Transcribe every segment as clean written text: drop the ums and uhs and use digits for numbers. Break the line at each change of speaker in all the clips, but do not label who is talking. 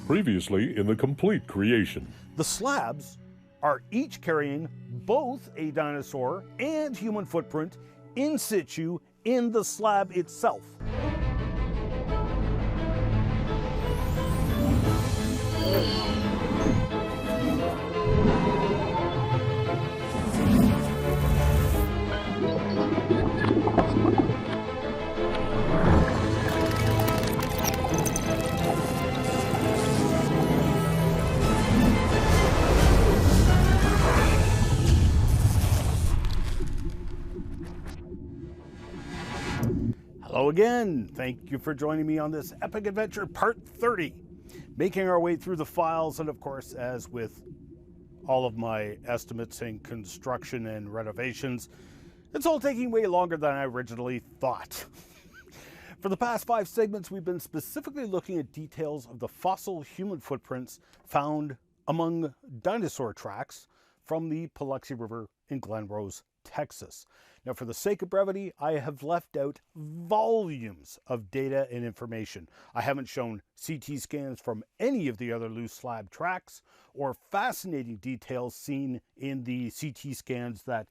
Previously in the complete creation.
The slabs are each carrying both a dinosaur and human footprint in situ in the slab itself. Hello again. Thank you for joining me on this epic adventure, part 30. Making our way through the files, and of course, as with all of my estimates and construction and renovations, it's all taking way longer than I originally thought. For the past 5 segments, we've been specifically looking at details of the fossil human footprints found among dinosaur tracks from the Paluxy River in Glen Rose, Texas. Now, for the sake of brevity, I have left out volumes of data and information. I haven't shown CT scans from any of the other loose slab tracks or fascinating details seen in the CT scans that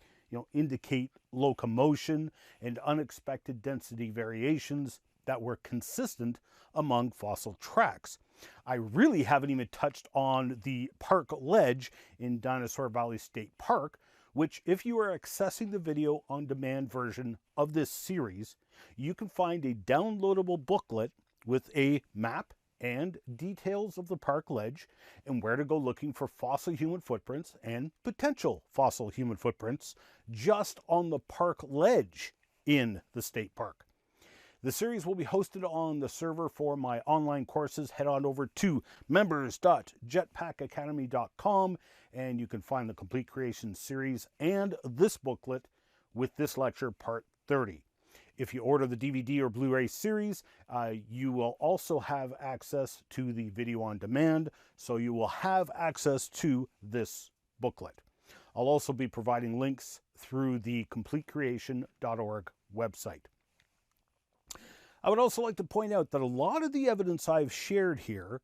indicate locomotion and unexpected density variations that were consistent among fossil tracks. I really haven't even touched on the park ledge in Dinosaur Valley State Park, which, if you are accessing the video on demand version of this series, you can find a downloadable booklet with a map and details of the park ledge and where to go looking for fossil human footprints and potential fossil human footprints just on the park ledge in the state park. The series will be hosted on the server for my online courses. Head on over to members.jetpackacademy.com and you can find the Complete Creation series and this booklet with this lecture, part 30. If you order the DVD or Blu-ray series, you will also have access to the video on demand, so you will have access to this booklet. I'll also be providing links through the CompleteCreation.org website. I would also like to point out that a lot of the evidence I've shared here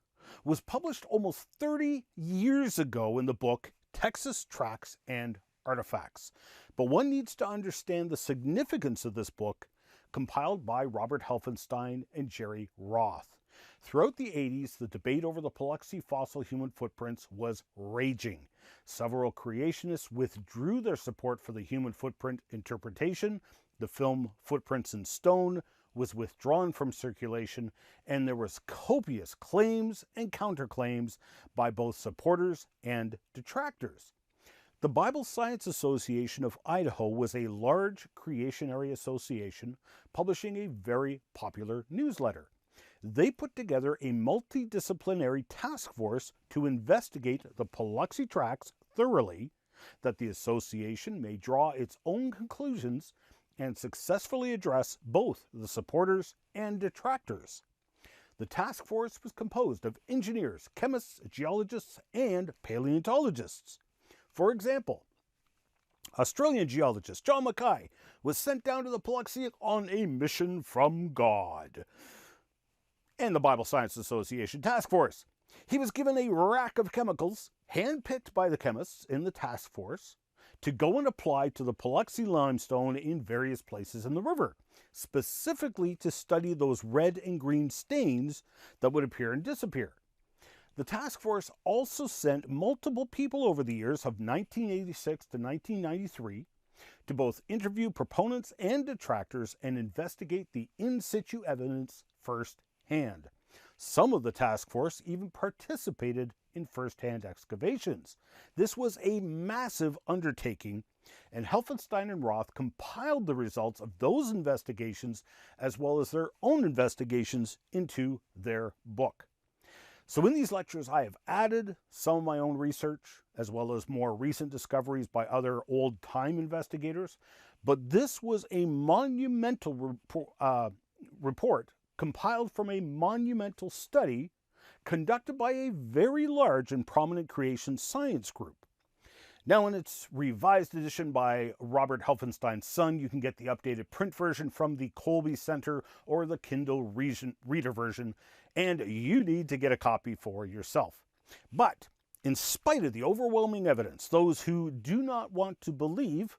was published almost 30 years ago in the book Texas Tracks and Artifacts. But one needs to understand the significance of this book, compiled by Robert Helfenstein and Jerry Roth. Throughout the 80s, the debate over the Paluxy fossil human footprints was raging. Several creationists withdrew their support for the human footprint interpretation. The film Footprints in Stone was withdrawn from circulation, and there was copious claims and counterclaims by both supporters and detractors. The Bible Science Association of Idaho was a large creationary association publishing a very popular newsletter. They put together a multidisciplinary task force to investigate the Paluxy tracks thoroughly, that the association may draw its own conclusions and successfully address both the supporters and detractors. The task force was composed of engineers, chemists, geologists, and paleontologists. For example, Australian geologist John Mackay was sent down to the Paluxy on a mission from God. And the Bible Science Association task force. He was given a rack of chemicals, handpicked by the chemists in the task force, to go and apply to the Paluxy limestone in various places in the river, specifically to study those red and green stains that would appear and disappear. The task force also sent multiple people over the years of 1986 to 1993 to both interview proponents and detractors and investigate the in-situ evidence firsthand. Some of the task force even participated in first-hand excavations. This was a massive undertaking, and Helfenstein and Roth compiled the results of those investigations as well as their own investigations into their book. So in these lectures, I have added some of my own research as well as more recent discoveries by other old-time investigators, but this was a monumental report compiled from a monumental study conducted by a very large and prominent creation science group. Now, in its revised edition by Robert Helfenstein's son, you can get the updated print version from the Colby Center or the Kindle Reader version, and you need to get a copy for yourself. But in spite of the overwhelming evidence, those who do not want to believe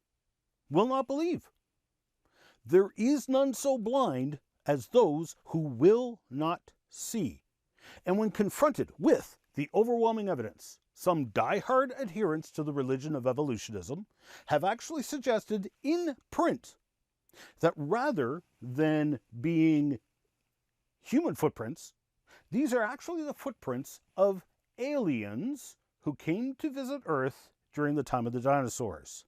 will not believe. There is none so blind as those who will not see. And when confronted with the overwhelming evidence, some die-hard adherents to the religion of evolutionism have actually suggested in print that rather than being human footprints, these are actually the footprints of aliens who came to visit Earth during the time of the dinosaurs.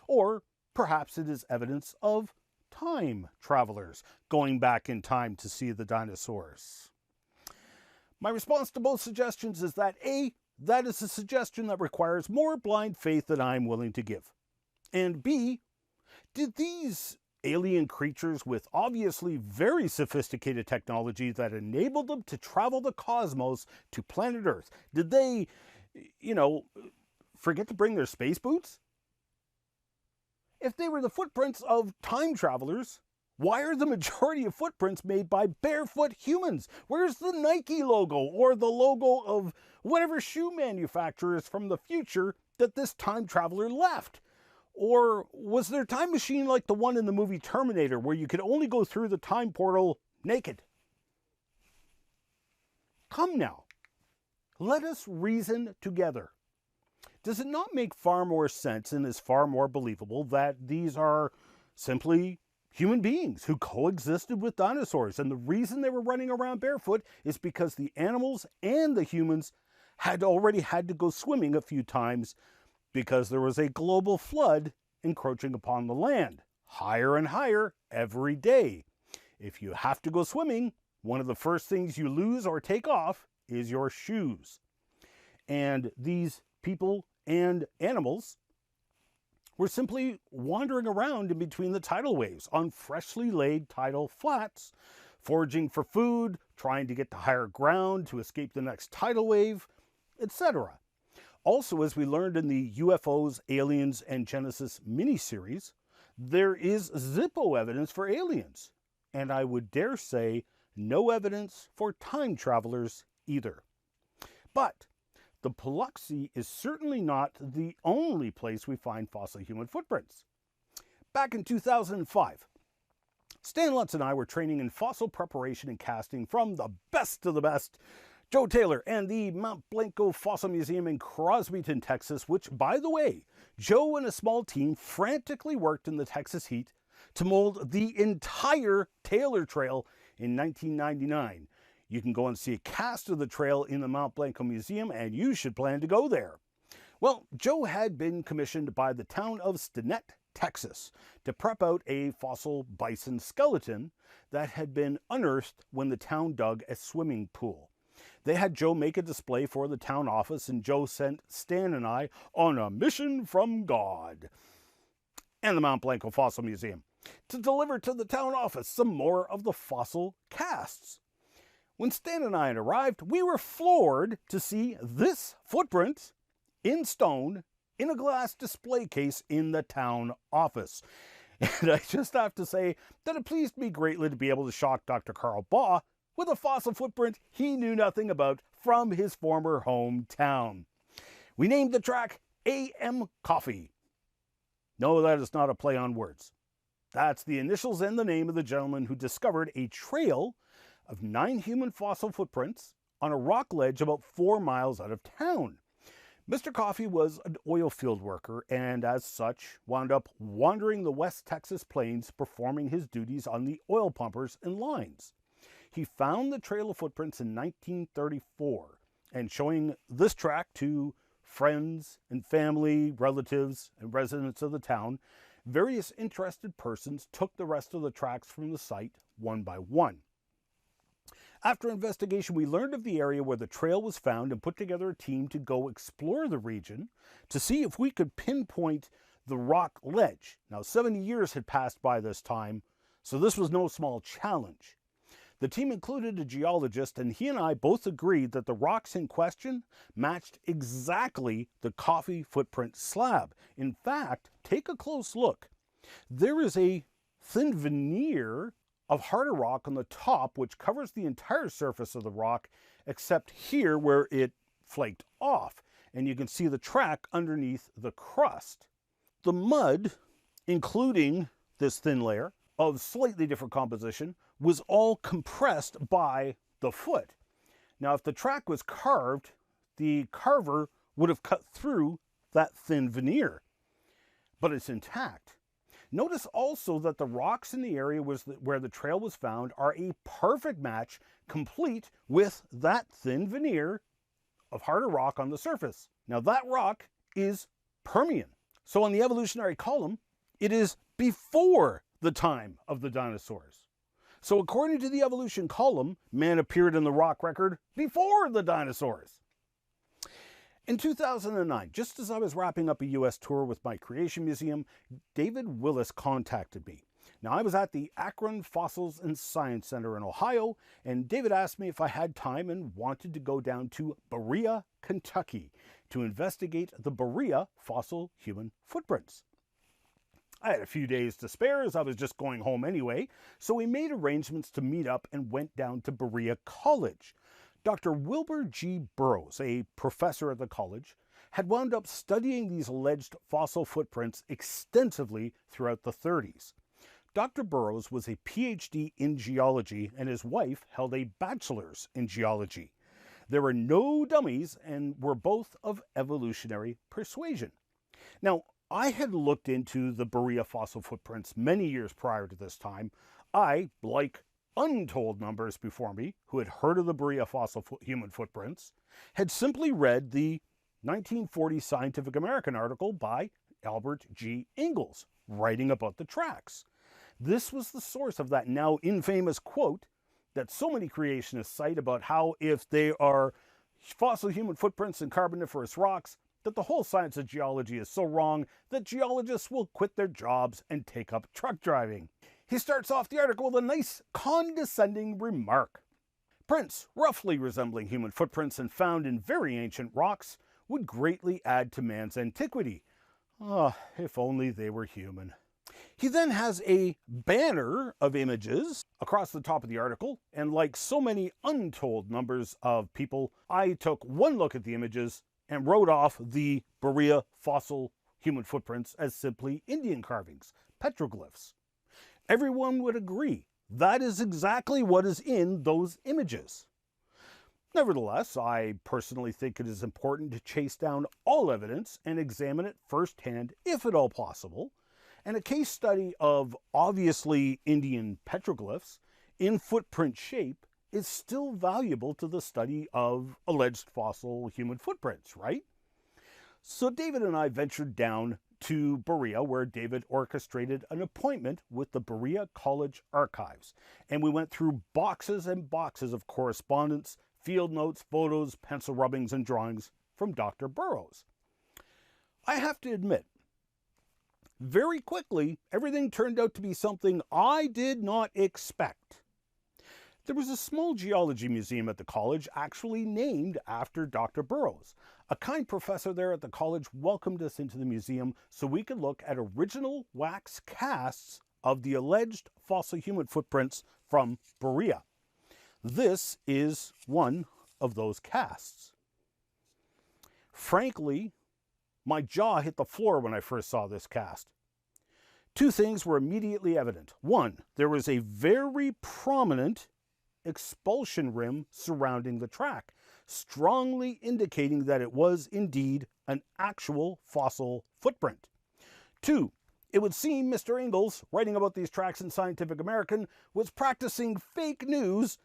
Or perhaps it is evidence of time travelers going back in time to see the dinosaurs. My response to both suggestions is that A, that is a suggestion that requires more blind faith than I'm willing to give. And B, did these alien creatures with obviously very sophisticated technology that enabled them to travel the cosmos to planet Earth, did they, forget to bring their space boots? If they were the footprints of time travelers, why are the majority of footprints made by barefoot humans? Where's the Nike logo or the logo of whatever shoe manufacturer is from the future that this time traveler left? Or was their time machine like the one in the movie Terminator, where you could only go through the time portal naked? Come now, let us reason together. Does it not make far more sense and is far more believable that these are simply human beings who coexisted with dinosaurs, and the reason they were running around barefoot is because the animals and the humans had already had to go swimming a few times because there was a global flood encroaching upon the land, higher and higher every day. If you have to go swimming, one of the first things you lose or take off is your shoes. And these people and animals were simply wandering around in between the tidal waves on freshly laid tidal flats, foraging for food, trying to get to higher ground to escape the next tidal wave, etc. Also, as we learned in the UFOs, Aliens, and Genesis miniseries, there is Zippo evidence for aliens, and I would dare say no evidence for time travelers either. But the Paluxy is certainly not the only place we find fossil human footprints. Back in 2005, Stan Lutz and I were training in fossil preparation and casting from the best of the best, Joe Taylor and the Mount Blanco Fossil Museum in Crosbyton, Texas, which, by the way, Joe and a small team frantically worked in the Texas heat to mold the entire Taylor Trail in 1999. You can go and see a cast of the trail in the Mount Blanco Museum, and you should plan to go there. Well, Joe had been commissioned by the town of Stinnett, Texas, to prep out a fossil bison skeleton that had been unearthed when the town dug a swimming pool. They had Joe make a display for the town office, and Joe sent Stan and I on a mission from God and the Mount Blanco Fossil Museum to deliver to the town office some more of the fossil casts. When Stan and I had arrived, we were floored to see this footprint in stone in a glass display case in the town office. And I just have to say that it pleased me greatly to be able to shock Dr. Carl Baugh with a fossil footprint he knew nothing about from his former hometown. We named the track AM Coffee. No, that is not a play on words. That's the initials and the name of the gentleman who discovered a trail of 9 human fossil footprints on a rock ledge about 4 miles out of town. Mr. Coffey was an oil field worker and as such wound up wandering the West Texas plains performing his duties on the oil pumpers and lines. He found the trail of footprints in 1934 and showing this track to friends and family, relatives, and residents of the town, various interested persons took the rest of the tracks from the site one by one. After investigation, we learned of the area where the trail was found and put together a team to go explore the region to see if we could pinpoint the rock ledge. Now, 70 years had passed by this time, so this was no small challenge. The team included a geologist, and he and I both agreed that the rocks in question matched exactly the coffee footprint slab. In fact, take a close look. There is a thin veneer of harder rock on the top which covers the entire surface of the rock except here where it flaked off, and you can see the track underneath the crust. The mud, including this thin layer of slightly different composition, was all compressed by the foot. Now, if the track was carved, the carver would have cut through that thin veneer, but it's intact. Notice also that the rocks in the area where the trail was found are a perfect match, complete with that thin veneer of harder rock on the surface. Now, that rock is Permian. So on the evolutionary column, it is before the time of the dinosaurs. So according to the evolution column, man appeared in the rock record before the dinosaurs. In 2009, just as I was wrapping up a US tour with my Creation Museum, David Willis contacted me. Now, I was at the Akron Fossils and Science Center in Ohio, and David asked me if I had time and wanted to go down to Berea, Kentucky, to investigate the Berea fossil human footprints. I had a few days to spare as I was just going home anyway, so we made arrangements to meet up and went down to Berea College. Dr. Wilbur G. Burroughs, a professor at the college, had wound up studying these alleged fossil footprints extensively throughout the 30s. Dr. Burroughs was a PhD in geology, and his wife held a bachelor's in geology. There were no dummies and were both of evolutionary persuasion. Now, I had looked into the Berea fossil footprints many years prior to this time. I, like untold numbers before me who had heard of the Berea fossil human footprints, had simply read the 1940 Scientific American article by Albert G. Ingalls writing about the tracks. This was the source of that now infamous quote that so many creationists cite about how if they are fossil human footprints in Carboniferous rocks, that the whole science of geology is so wrong that geologists will quit their jobs and take up truck driving. He starts off the article with a nice condescending remark. Prints roughly resembling human footprints and found in very ancient rocks would greatly add to man's antiquity. If only they were human. He then has a banner of images across the top of the article, and like so many untold numbers of people, I took one look at the images and wrote off the Berea fossil human footprints as simply Indian carvings, petroglyphs. Everyone would agree that is exactly what is in those images. Nevertheless, I personally think it is important to chase down all evidence and examine it firsthand, if at all possible. And a case study of obviously Indian petroglyphs in footprint shape is still valuable to the study of alleged fossil human footprints, right? So David and I ventured down to Berea, where David orchestrated an appointment with the Berea College Archives. And we went through boxes and boxes of correspondence, field notes, photos, pencil rubbings, and drawings from Dr. Burroughs. I have to admit, very quickly, everything turned out to be something I did not expect. There was a small geology museum at the college actually named after Dr. Burroughs. A kind professor there at the college welcomed us into the museum so we could look at original wax casts of the alleged fossil human footprints from Berea. This is one of those casts. Frankly, my jaw hit the floor when I first saw this cast. Two things were immediately evident. One, there was a very prominent expulsion rim surrounding the track, strongly indicating that it was indeed an actual fossil footprint. Two, it would seem Mr. Ingalls, writing about these tracks in Scientific American, was practicing fake news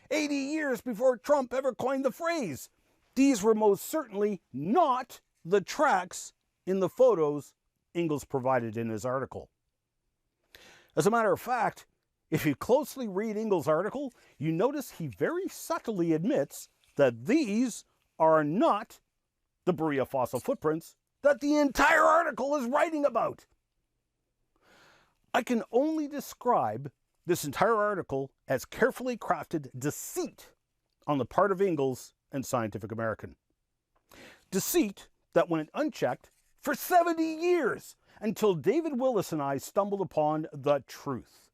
80 years before Trump ever coined the phrase. These were most certainly not the tracks in the photos Ingalls provided in his article. As a matter of fact, if you closely read Ingalls' article, you notice he very subtly admits that these are not the Berea fossil footprints that the entire article is writing about. I can only describe this entire article as carefully crafted deceit on the part of Ingalls and Scientific American. Deceit that went unchecked for 70 years until David Willis and I stumbled upon the truth.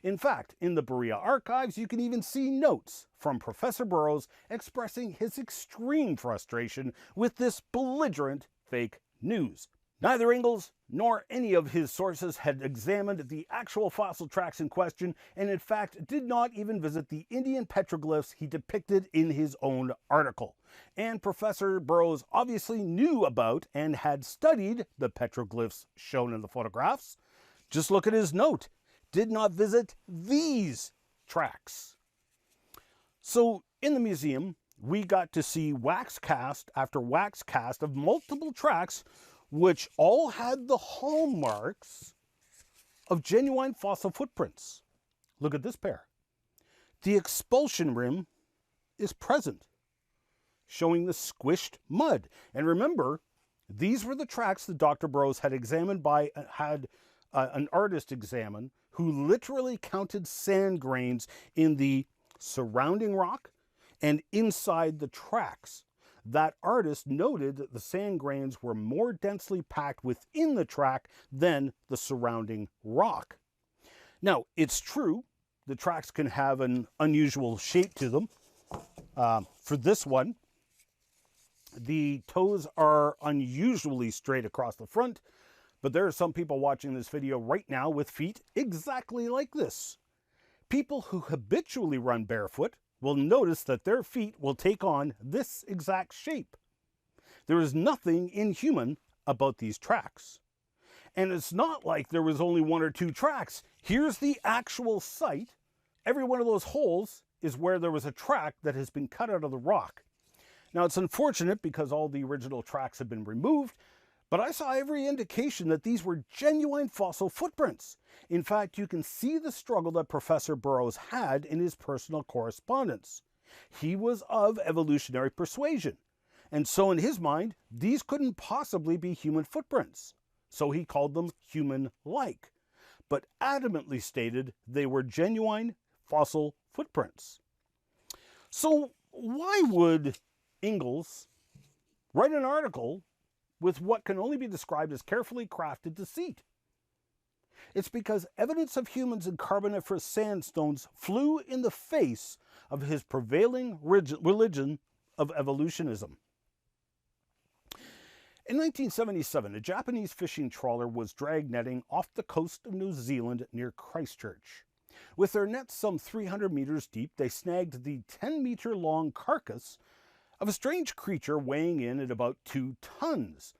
In fact, in the Berea archives, you can even see notes from Professor Burroughs expressing his extreme frustration with this belligerent fake news. Neither Ingalls nor any of his sources had examined the actual fossil tracks in question, and in fact did not even visit the Indian petroglyphs he depicted in his own article. And Professor Burroughs obviously knew about and had studied the petroglyphs shown in the photographs. Just look at his note. Did not visit these tracks. So in the museum, we got to see wax cast after wax cast of multiple tracks which all had the hallmarks of genuine fossil footprints. Look at this pair. The expulsion rim is present, showing the squished mud. And remember, these were the tracks that Dr. Burroughs had examined an artist examine who literally counted sand grains in the surrounding rock and inside the tracks. That artist noted that the sand grains were more densely packed within the track than the surrounding rock. Now, it's true, the tracks can have an unusual shape to them. For this one, the toes are unusually straight across the front, but there are some people watching this video right now with feet exactly like this. People who habitually run barefoot will notice that their feet will take on this exact shape. There is nothing inhuman about these tracks. And it's not like there was only one or two tracks. Here's the actual site. Every one of those holes is where there was a track that has been cut out of the rock. Now, it's unfortunate because all the original tracks have been removed, but I saw every indication that these were genuine fossil footprints. In fact, you can see the struggle that Professor Burroughs had in his personal correspondence. He was of evolutionary persuasion, and so in his mind, these couldn't possibly be human footprints. So he called them human-like, but adamantly stated they were genuine fossil footprints. So why would Ingalls write an article with what can only be described as carefully crafted deceit? It's because evidence of humans in Carboniferous sandstones flew in the face of his prevailing religion of evolutionism. In 1977, a Japanese fishing trawler was drag netting off the coast of New Zealand near Christchurch. With their nets some 300 meters deep, they snagged the 10-meter-long carcass of a strange creature weighing in at about 2 tons.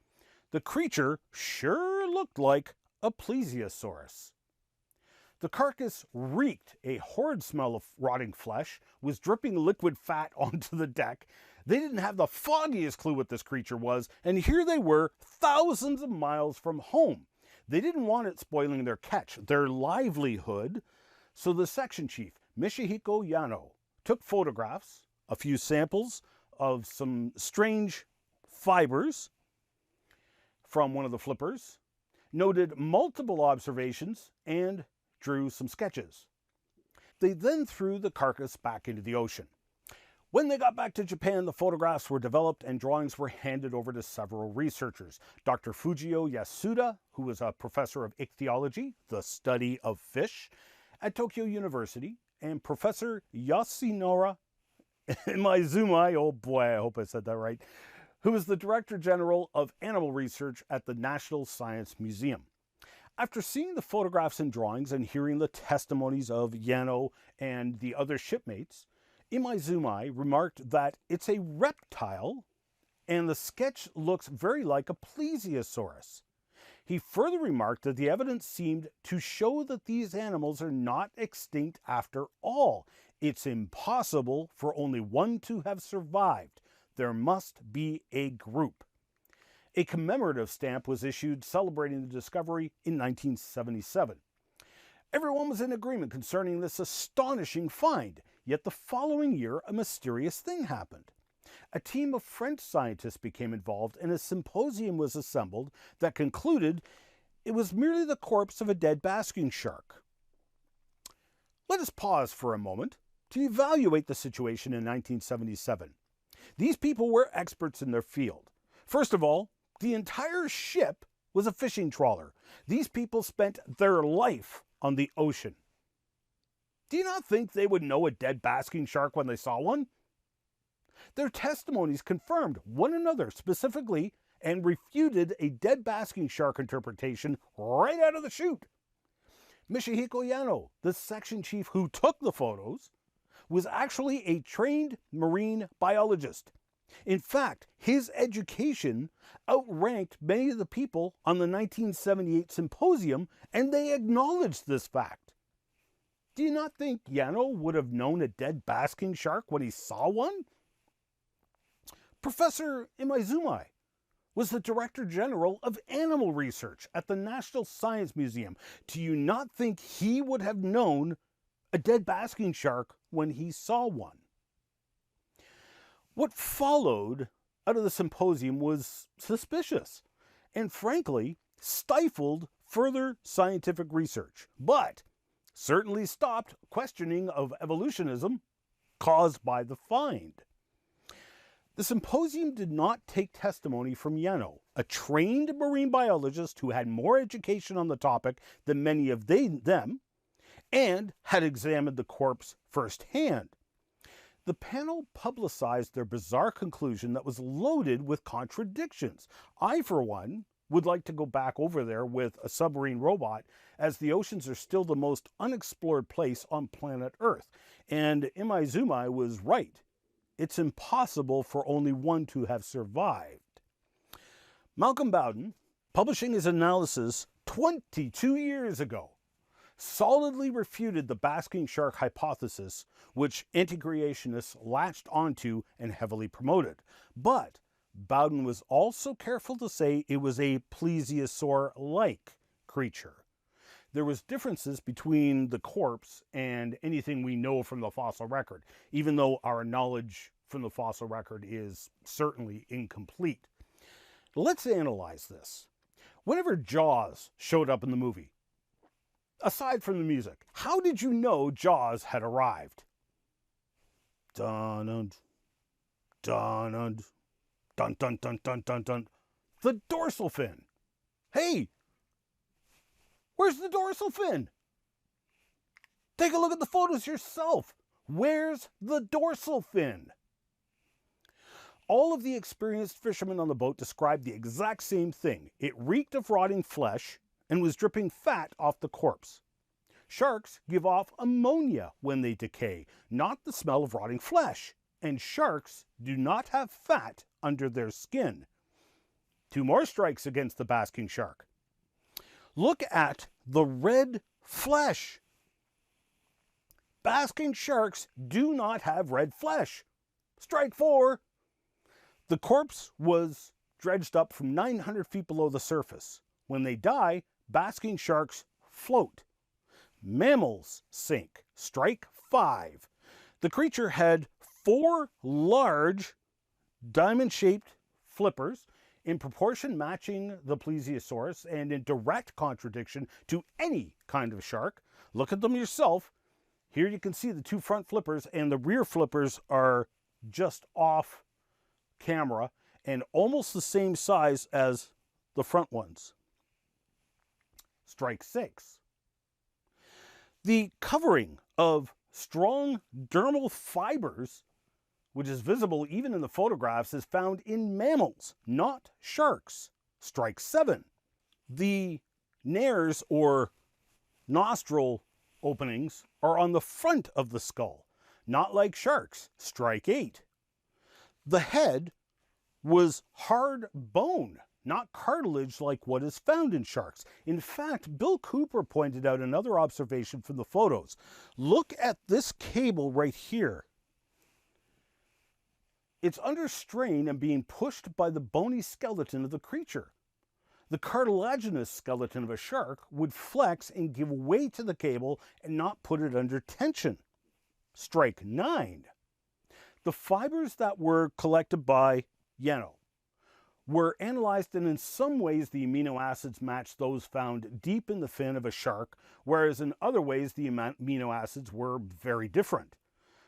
The creature sure looked like a plesiosaurus. The carcass reeked a horrid smell of rotting flesh, was dripping liquid fat onto the deck. They didn't have the foggiest clue what this creature was, and here they were, thousands of miles from home. They didn't want it spoiling their catch, their livelihood, so the section chief, Michihiko Yano, took photographs, a few samples of some strange fibers from one of the flippers, noted multiple observations, and drew some sketches. They then threw the carcass back into the ocean. When they got back to Japan, the photographs were developed and drawings were handed over to several researchers. Dr. Fujio Yasuda, who was a professor of ichthyology, the study of fish, at Tokyo University, and Professor Yasunori Imaizumi, oh boy, I hope I said that right, who is the Director General of Animal Research at the National Science Museum. After seeing the photographs and drawings and hearing the testimonies of Yano and the other shipmates, Imaizumi remarked that it's a reptile and the sketch looks very like a plesiosaurus. He further remarked that the evidence seemed to show that these animals are not extinct after all. It's impossible for only one to have survived. There must be a group. A commemorative stamp was issued celebrating the discovery in 1977. Everyone was in agreement concerning this astonishing find, yet the following year a mysterious thing happened. A team of French scientists became involved and a symposium was assembled that concluded it was merely the corpse of a dead basking shark. Let us pause for a moment to evaluate the situation in 1977. These people were experts in their field. First of all, the entire ship was a fishing trawler. These people spent their life on the ocean. Do you not think they would know a dead basking shark when they saw one? Their testimonies confirmed one another specifically and refuted a dead basking shark interpretation right out of the chute. Michihiko Yano, the section chief who took the photos, was actually a trained marine biologist. In fact, his education outranked many of the people on the 1978 symposium, and they acknowledged this fact. Do you not think Yano would have known a dead basking shark when he saw one? Professor Imaizumi was the Director General of Animal Research at the National Science Museum. Do you not think he would have known a dead basking shark when he saw one? What followed out of the symposium was suspicious and, frankly, stifled further scientific research, but certainly stopped questioning of evolutionism caused by the find. The symposium did not take testimony from Yano, a trained marine biologist who had more education on the topic than many of them and had examined the corpse firsthand. The panel publicized their bizarre conclusion that was loaded with contradictions. I, for one, would like to go back over there with a submarine robot, as the oceans are still the most unexplored place on planet Earth. And Imaizumi was right. It's impossible for only one to have survived. Malcolm Bowden, publishing his analysis 22 years ago, solidly refuted the basking shark hypothesis, which anti-creationists latched onto and heavily promoted. But Bowden was also careful to say it was a plesiosaur-like creature. There was differences between the corpse and anything we know from the fossil record, even though our knowledge from the fossil record is certainly incomplete. Let's analyze this. Whenever Jaws showed up in the movie, aside from the music, how did you know Jaws had arrived? Dun dun dun dun dun dun dun dun dun. The dorsal fin. Hey, where's the dorsal fin? Take a look at the photos yourself. Where's the dorsal fin? All of the experienced fishermen on the boat described the exact same thing. It reeked of rotting flesh and was dripping fat off the corpse. Sharks give off ammonia when they decay, not the smell of rotting flesh. And sharks do not have fat under their skin. 2 more strikes against the basking shark. Look at the red flesh. Basking sharks do not have red flesh. Strike 4. The corpse was dredged up from 900 feet below the surface. When they die, basking sharks float. Mammals sink. Strike 5. The creature had 4 large diamond-shaped flippers, in proportion matching the plesiosaurus and in direct contradiction to any kind of shark. Look at them yourself. Here you can see the 2 front flippers, and the rear flippers are just off camera and almost the same size as the front ones. Strike 6. The covering of strong dermal fibers, which is visible even in the photographs, is found in mammals, not sharks. Strike 7. The nares, or nostril openings, are on the front of the skull, not like sharks. Strike 8. The head was hard bone, not cartilage like what is found in sharks. In fact, Bill Cooper pointed out another observation from the photos. Look at this cable right here. It's under strain and being pushed by the bony skeleton of the creature. The cartilaginous skeleton of a shark would flex and give way to the cable and not put it under tension. Strike 9. The fibers that were collected by Yano were analyzed, and in some ways the amino acids matched those found deep in the fin of a shark, whereas in other ways the amino acids were very different.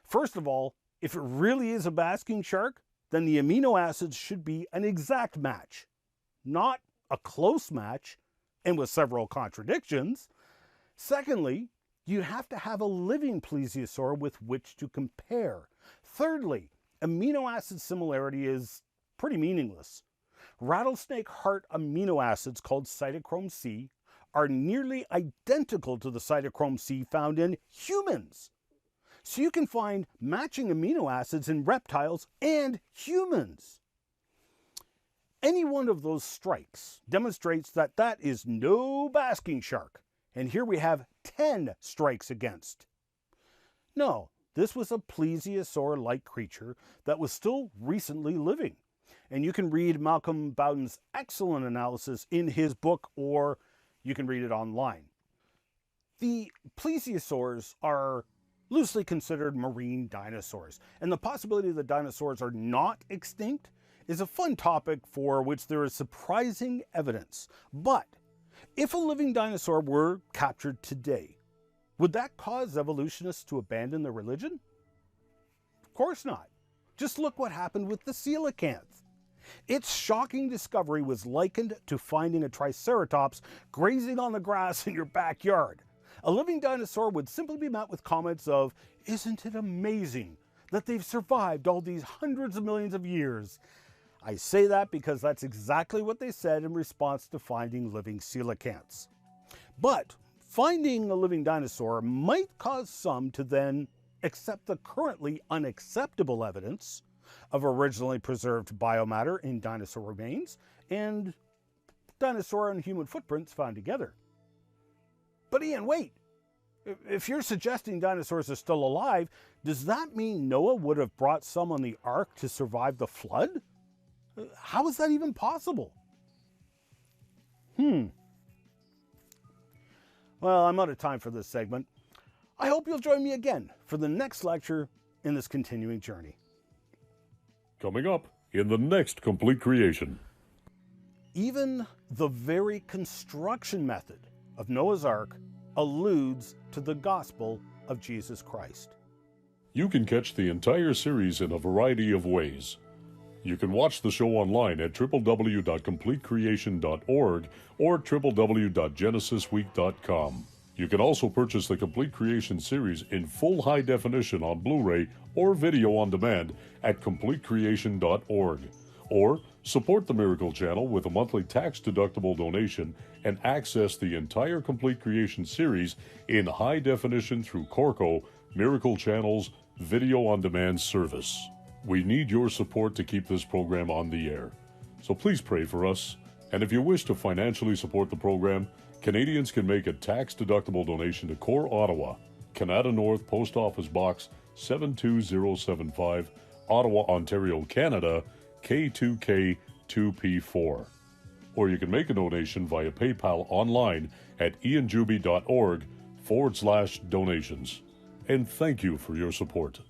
First of all, if it really is a basking shark, then the amino acids should be an exact match, not a close match, and with several contradictions. Secondly, you have to have a living plesiosaur with which to compare. Thirdly, amino acid similarity is pretty meaningless. Rattlesnake heart amino acids called cytochrome C are nearly identical to the cytochrome C found in humans. So you can find matching amino acids in reptiles and humans. Any one of those strikes demonstrates that that is no basking shark. And here we have 10 strikes against. No, this was a plesiosaur-like creature that was still recently living. And you can read Malcolm Bowden's excellent analysis in his book, or you can read it online. The plesiosaurs are loosely considered marine dinosaurs, and the possibility that dinosaurs are not extinct is a fun topic for which there is surprising evidence. But if a living dinosaur were captured today, would that cause evolutionists to abandon their religion? Of course not. Just look what happened with the coelacanth. Its shocking discovery was likened to finding a triceratops grazing on the grass in your backyard. A living dinosaur would simply be met with comments of, "Isn't it amazing that they've survived all these hundreds of millions of years?" I say that because that's exactly what they said in response to finding living coelacanths. But finding a living dinosaur might cause some to then accept the currently unacceptable evidence of originally preserved biomatter in dinosaur remains and dinosaur and human footprints found together. But Ian, wait. If you're suggesting dinosaurs are still alive, does that mean Noah would have brought some on the ark to survive the flood? How is that even possible? Well, I'm out of time for this segment. I hope you'll join me again for the next lecture in this continuing journey.
Coming up in the next Complete Creation.
Even the very construction method of Noah's Ark alludes to the gospel of Jesus Christ.
You can catch the entire series in a variety of ways. You can watch the show online at www.completecreation.org or www.genesisweek.com. You can also purchase the Complete Creation series in full high definition on Blu-ray or video on demand at completecreation.org. Or support the Miracle Channel with a monthly tax-deductible donation and access the entire Complete Creation series in high definition through Corco, Miracle Channel's video on demand service. We need your support to keep this program on the air. So please pray for us. And if you wish to financially support the program, Canadians can make a tax-deductible donation to Core Ottawa, Canada North Post Office Box 72075, Ottawa, Ontario, Canada, K2K2P4. Or you can make a donation via PayPal online at ianjuby.org/donations. And thank you for your support.